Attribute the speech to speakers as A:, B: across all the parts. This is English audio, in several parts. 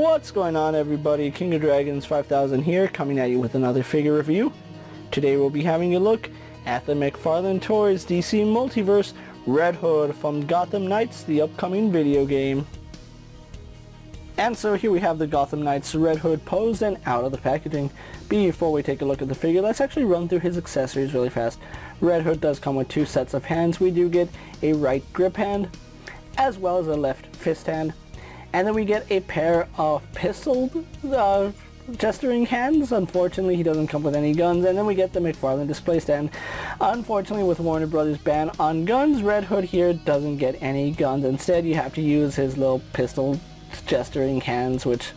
A: What's going on, everybody? KingofDragons 5000 here, coming at you with another figure review. Today we'll be having a look at the McFarlane Toys DC Multiverse Red Hood from Gotham Knights, the upcoming video game. And so here we have the Gotham Knights Red Hood posed and out of the packaging. Before we take a look at the figure, let's actually run through his accessories really fast. Red Hood does come with two sets of hands. We do get a right grip hand, as well as a left fist hand. And then we get a pair of pistol gesturing hands. Unfortunately, he doesn't come with any guns. And then we get the McFarlane display stand. Unfortunately, with Warner Brothers' ban on guns, Red Hood here doesn't get any guns. Instead, you have to use his little pistol gesturing hands, which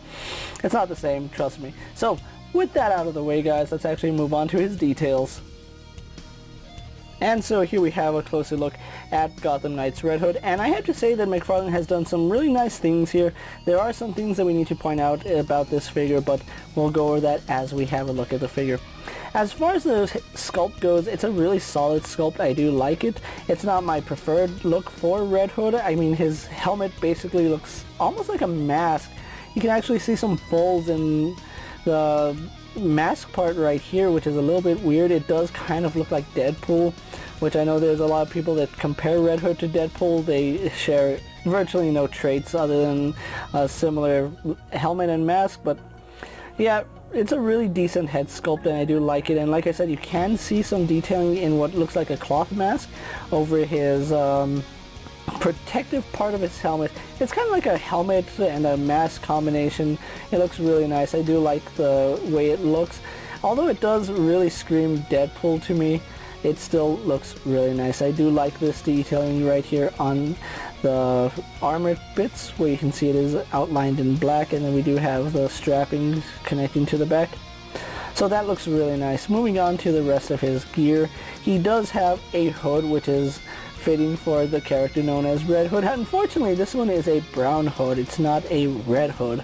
A: it's not the same, trust me. So, with that out of the way, guys, let's actually move on to his details. And so here we have a closer look at Gotham Knights Red Hood, and I have to say that McFarlane has done some really nice things here. There are some things that we need to point out about this figure, but we'll go over that as we have a look at the figure. As far as the sculpt goes, it's a really solid sculpt. I do like it. It's not my preferred look for Red Hood. I mean, his helmet basically looks almost like a mask. You can actually see some folds in the mask part right here, which is a little bit weird. It does kind of look like Deadpool, which I know there's a lot of people that compare Red Hood to Deadpool. They share virtually no traits other than a similar helmet and mask, but yeah, it's a really decent head sculpt and I do like it. And like I said, you can see some detailing in what looks like a cloth mask over his protective part of his helmet. It's kind of like a helmet and a mask combination. It looks really nice. I do like the way it looks. Although it does really scream Deadpool to me, it still looks really nice. I do like this detailing right here on the armor bits, where you can see it is outlined in black, and then we do have the strapping connecting to the back. So that looks really nice. Moving on to the rest of his gear, he does have a hood, which is fitting for the character known as Red Hood. Unfortunately, this one is a brown hood. It's not a red hood.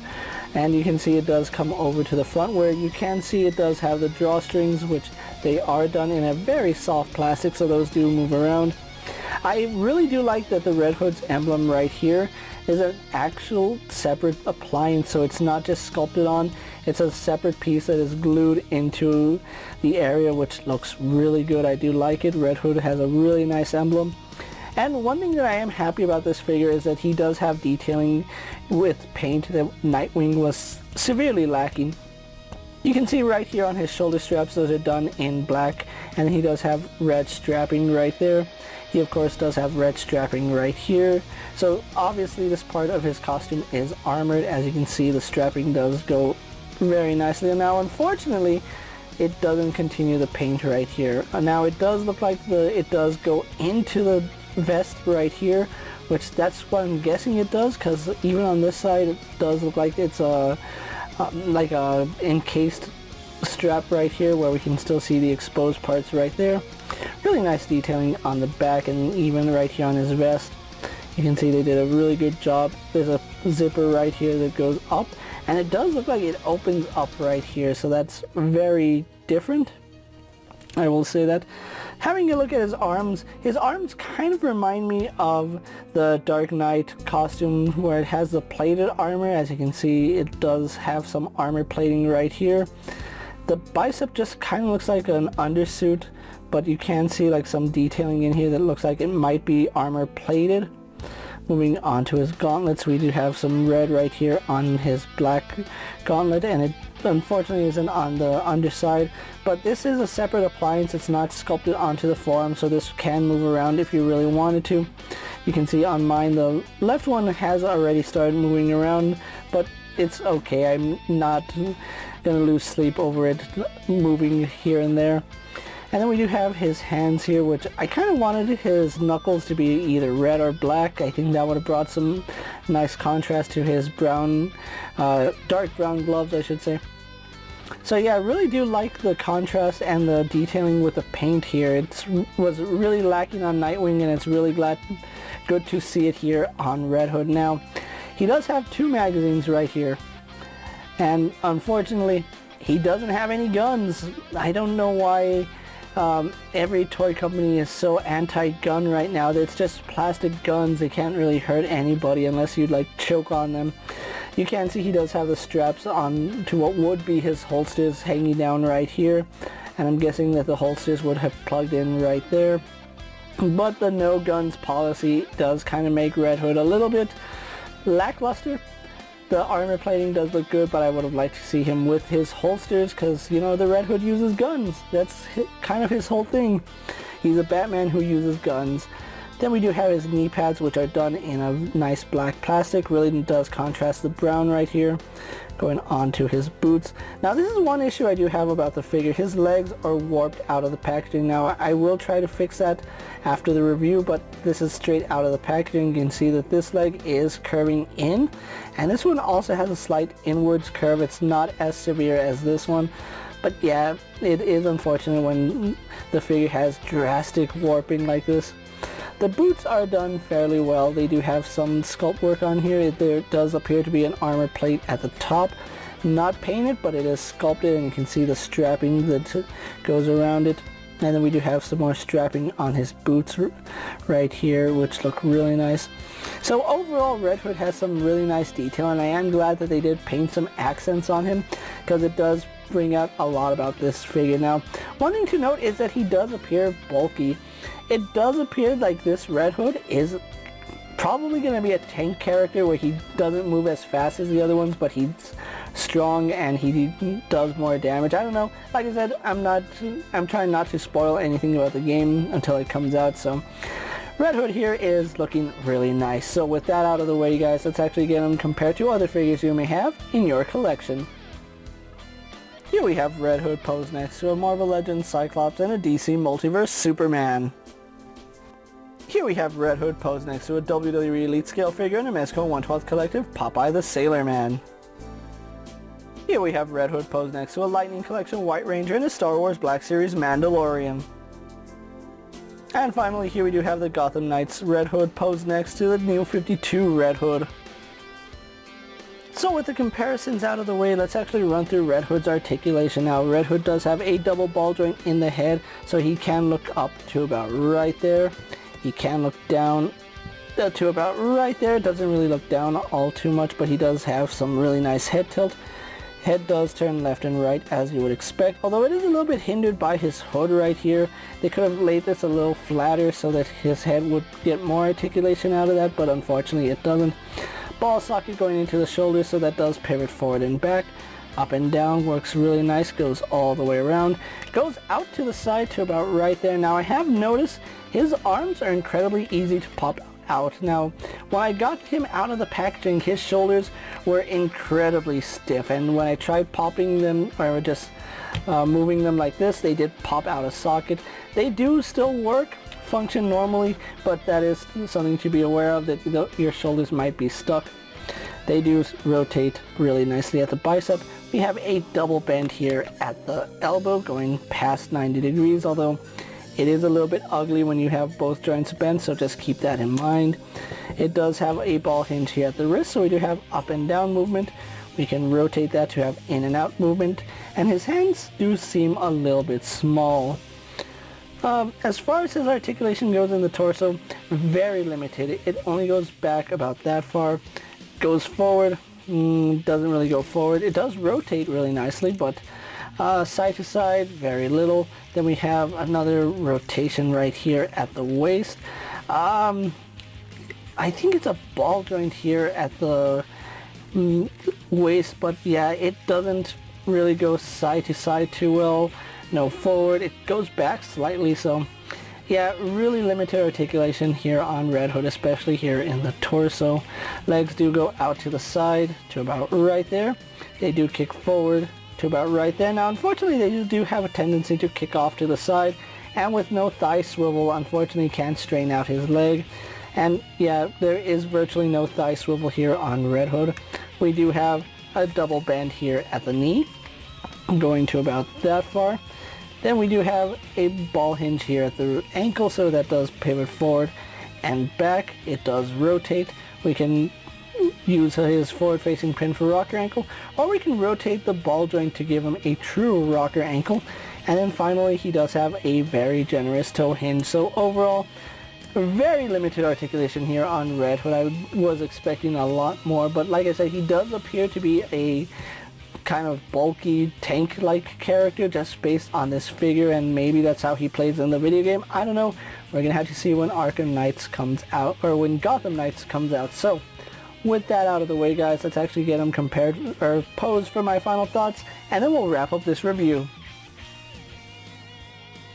A: And you can see it does come over to the front, where you can see it does have the drawstrings, which they are done in a very soft plastic, so those do move around. I really do like that the Red Hood's emblem right here is an actual separate appliance, so it's not just sculpted on. It's a separate piece that is glued into the area, which looks really good. I do like it. Red Hood has a really nice emblem. And one thing that I am happy about this figure is that he does have detailing with paint that Nightwing was severely lacking. You can see right here on his shoulder straps, those are done in black, and he does have red strapping right there. He of course does have red strapping right here. So obviously this part of his costume is armored. As you can see, the strapping does go very nicely. And now unfortunately, it doesn't continue the paint right here. Now it does look like it does go into the vest right here, which that's what I'm guessing it does, because even on this side it does look like it's like a encased strap right here, where we can still see the exposed parts right there. Really nice detailing on the back, and even right here on his vest you can see they did a really good job. There's a zipper right here that goes up, and it does look like it opens up right here, so that's very different, I will say that. Having a look at his arms kind of remind me of the Dark Knight costume, where it has the plated armor. As you can see, it does have some armor plating right here. The bicep just kind of looks like an undersuit, but you can see like some detailing in here that looks like it might be armor plated. Moving on to his gauntlets, we do have some red right here on his black gauntlet, and it unfortunately isn't on the underside, but this is a separate appliance. It's not sculpted onto the forearm, so this can move around if you really wanted to. You can see on mine the left one has already started moving around, but it's okay. I'm not gonna lose sleep over it moving here and there. And then we do have his hands here, which I kind of wanted his knuckles to be either red or black. I think that would have brought some nice contrast to his brown, dark brown gloves, I should say. So yeah, I really do like the contrast and the detailing with the paint here. It was really lacking on Nightwing, and it's really good to see it here on Red Hood. Now, he does have two magazines right here, and unfortunately, he doesn't have any guns. I don't know why every toy company is so anti-gun right now. It's just plastic guns. They can't really hurt anybody unless you like choke on them. You can see he does have the straps on to what would be his holsters hanging down right here, and I'm guessing that the holsters would have plugged in right there. But the no guns policy does kind of make Red Hood a little bit lackluster. The armor plating does look good, but I would have liked to see him with his holsters because, you know, the Red Hood uses guns. That's kind of his whole thing. He's a Batman who uses guns. Then we do have his knee pads, which are done in a nice black plastic. Really does contrast the brown right here. Going on to his boots. Now this is one issue I do have about the figure. His legs are warped out of the packaging. Now I will try to fix that after the review, but this is straight out of the packaging. You can see that this leg is curving in, and this one also has a slight inwards curve. It's not as severe as this one, but yeah, it is unfortunate when the figure has drastic warping like this. The boots are done fairly well. They do have some sculpt work on here. There does appear to be an armor plate at the top. Not painted, but it is sculpted, and you can see the strapping that goes around it. And then we do have some more strapping on his boots right here, which look really nice. So overall, Red Hood has some really nice detail, and I am glad that they did paint some accents on him, because it does bring out a lot about this figure. Now, one thing to note is that he does appear bulky. It does appear like this Red Hood is probably going to be a tank character where he doesn't move as fast as the other ones, but he's strong and he does more damage. I don't know. Like I said, I'm trying not to spoil anything about the game until it comes out, so Red Hood here is looking really nice. So with that out of the way, guys, let's actually get him compared to other figures you may have in your collection. Here we have Red Hood posed next to a Marvel Legends Cyclops and a DC Multiverse Superman. Here we have Red Hood posed next to a WWE Elite Scale figure and a Mezco 1/12 Collective Popeye the Sailor Man. Here we have Red Hood posed next to a Lightning Collection White Ranger and a Star Wars Black Series Mandalorian. And finally, here we do have the Gotham Knights Red Hood posed next to the New 52 Red Hood. So with the comparisons out of the way, let's actually run through Red Hood's articulation. Now, Red Hood does have a double ball joint in the head, so he can look up to about right there. He can look down to about right there. Doesn't really look down all too much, but he does have some really nice head tilt. Head does turn left and right as you would expect, although it is a little bit hindered by his hood right here. They could have laid this a little flatter so that his head would get more articulation out of that, but unfortunately it doesn't. Ball socket going into the shoulder, so that does pivot forward and back. Up and down works really nice, goes all the way around. Goes out to the side to about right there. Now I have noticed his arms are incredibly easy to pop out. Now when I got him out of the packaging, his shoulders were incredibly stiff, and when I tried popping them or just moving them like this, they did pop out of socket. They do still work, function normally, but that is something to be aware of, that your shoulders might be stuck. They do rotate really nicely at the bicep. We have a double bend here at the elbow going past 90 degrees, although it is a little bit ugly when you have both joints bent, so just keep that in mind. It does have a ball hinge here at the wrist, so we do have up and down movement. We can rotate that to have in and out movement, and his hands do seem a little bit small. As far as his articulation goes in the torso, very limited. It only goes back about that far. Goes forward, doesn't really go forward. It does rotate really nicely, but side to side, very little. Then we have another rotation right here at the waist. I think it's a ball joint here at the waist, but yeah, it doesn't really go side to side too well. No forward, it goes back slightly, so yeah, really limited articulation here on Red Hood, especially here in the torso. Legs do go out to the side to about right there. They do kick forward to about right there. Now unfortunately they do have a tendency to kick off to the side, and with no thigh swivel, unfortunately can strain out his leg. And yeah, there is virtually no thigh swivel here on Red Hood. We do have a double bend here at the knee, going to about that far. Then we do have a ball hinge here at the ankle, so that does pivot forward and back. It does rotate. We can use his forward-facing pin for rocker ankle, or we can rotate the ball joint to give him a true rocker ankle. And then finally, he does have a very generous toe hinge. So overall, Very limited articulation here on Red Hood. I was expecting a lot more, but like I said, he does appear to be a kind of bulky tank-like character just based on this figure, and maybe that's how he plays in the video game. I don't know. We're gonna have to see when Arkham Knights comes out, or when Gotham Knights comes out. So with that out of the way, guys, let's actually get him compared or posed for my final thoughts, and then we'll wrap up this review.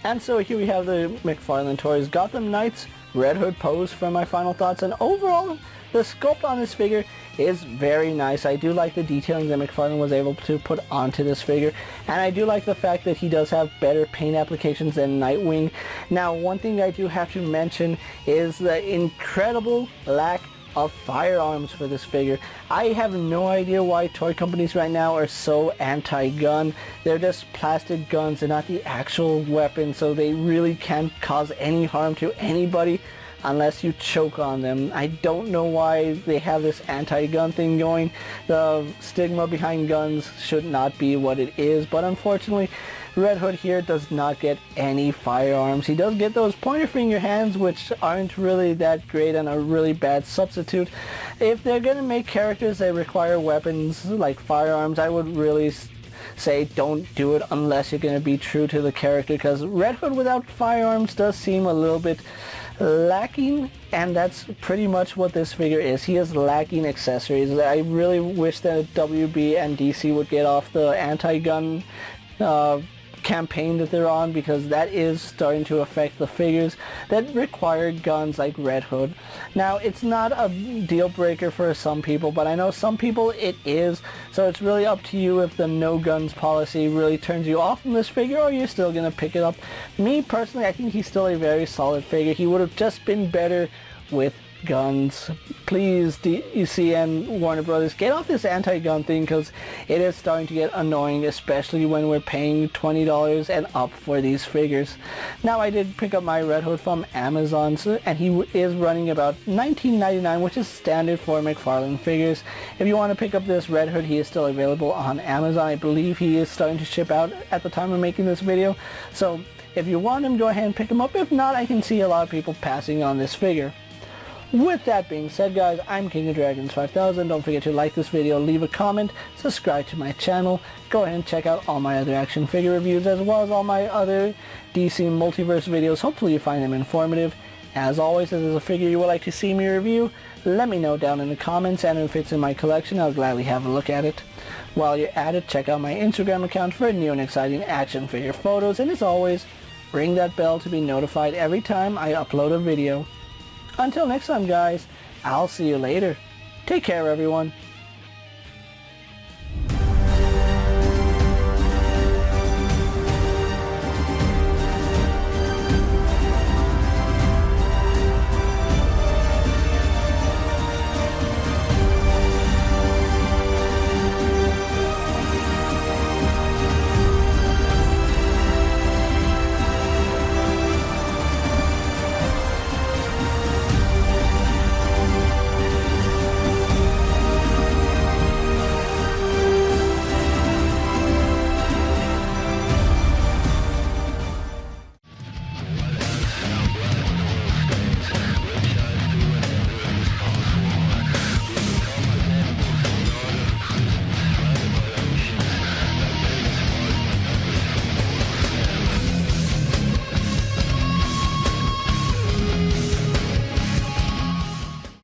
A: And so here we have the McFarlane Toys Gotham Knights Red Hood pose for my final thoughts, and overall the sculpt on this figure is very nice. I do like the detailing that McFarlane was able to put onto this figure, and I do like the fact that he does have better paint applications than Nightwing. Now, one thing I do have to mention is the incredible lack of firearms for this figure. I have no idea why toy companies right now are so anti-gun. They're just plastic guns, they're not the actual weapon, so they really can't cause any harm to anybody unless you choke on them. I don't know why they have this anti-gun thing going. The stigma behind guns should not be what it is, but unfortunately Red Hood here does not get any firearms. He does get those pointer finger hands, which aren't really that great and a really bad substitute. If they're gonna make characters that require weapons like firearms, I would really say don't do it unless you're gonna be true to the character, because Red Hood without firearms does seem a little bit lacking, and that's pretty much what this figure is. He is lacking accessories. I really wish that WB and DC would get off the anti-gun campaign that they're on, because that is starting to affect the figures that require guns like Red Hood. Now, it's not a deal breaker for some people, but I know some people it is, so it's really up to you if the no guns policy really turns you off from this figure, or you're still gonna pick it up. Me personally, I think he's still a very solid figure. He would have just been better with guns. Please, DC and Warner Brothers, get off this anti-gun thing, because it is starting to get annoying, especially when we're paying $20 and up for these figures. Now, I did pick up my Red Hood from Amazon, and he is running about $19.99, which is standard for McFarlane figures. If you want to pick up this Red Hood, he is still available on Amazon. I believe he is starting to ship out at the time of making this video, so if you want him, go ahead and pick him up. If not, I can see a lot of people passing on this figure. With that being said, guys, I'm KingofDragons 5000. Don't forget to like this video, leave a comment, subscribe to my channel. Go ahead and check out all my other action figure reviews, as well as all my other DC Multiverse videos. Hopefully you find them informative. As always, if there's a figure you would like to see me review, let me know down in the comments, and if it's in my collection, I'll gladly have a look at it. While you're at it, check out my Instagram account for new and exciting action figure photos, and as always, ring that bell to be notified every time I upload a video. Until next time, guys, I'll see you later. Take care, everyone.